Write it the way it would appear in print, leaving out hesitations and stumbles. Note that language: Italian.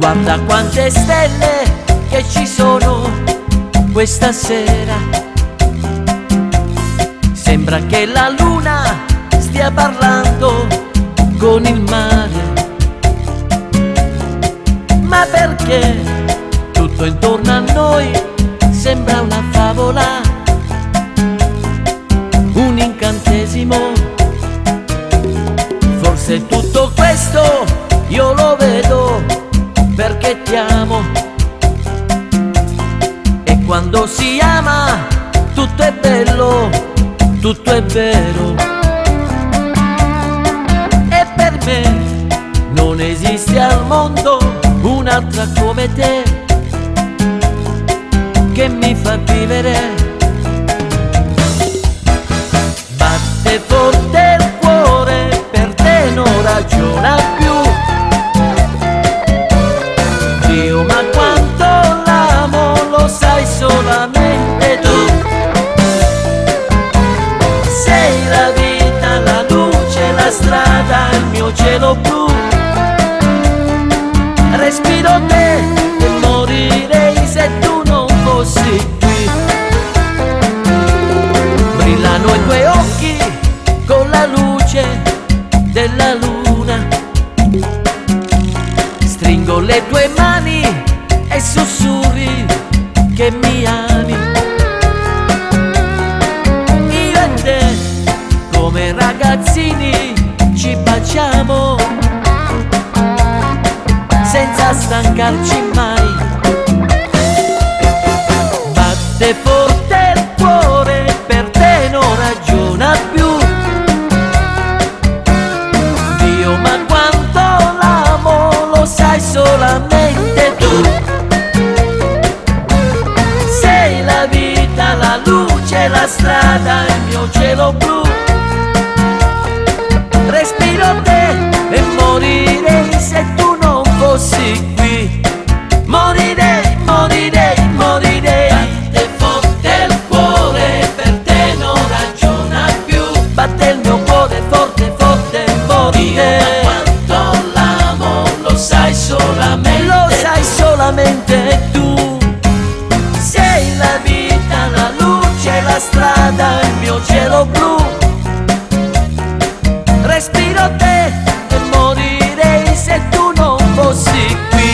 Guarda quante stelle che ci sono questa sera. Sembra che la luna stia parlando con il mare. Ma perché tutto intorno a noi sembra una favola, un incantesimo? Forse tutto questo io lo vedo perché ti amo. E quando si ama tutto è bello, tutto è vero. E per me non esiste al mondo un'altra come te, che mi fa vivere. Batte forte il cuore, per te non ragiona più. Dio, ma quanto l'amo, lo sai solamente tu. Sei la vita, la luce, la strada, il mio cielo blu. Respiro te e morirei se tu non fossi qui. Brillano i tuoi occhi con la luce della luna. Stringo le tue mani e sussurri che mi ami. Io e te come ragazzini ci baciamo senza stancarci mai. Batte forte il cuore, per te non ragiona più. Dio, ma quanto l'amo, lo sai solamente tu. Sei la vita, la luce, la strada, il mio cielo blu. Respiro te e morirei se tu non fossi qui. Morirei, morirei, morirei. Batte forte il cuore, per te non ragiona più. Batte il mio cuore forte, forte, forte. Dio, ma quanto l'amo, lo sai solamente tu. Sei la vita, la luce, la strada, il mio cielo blu. Respiro te e morirei se tu non fossi qui.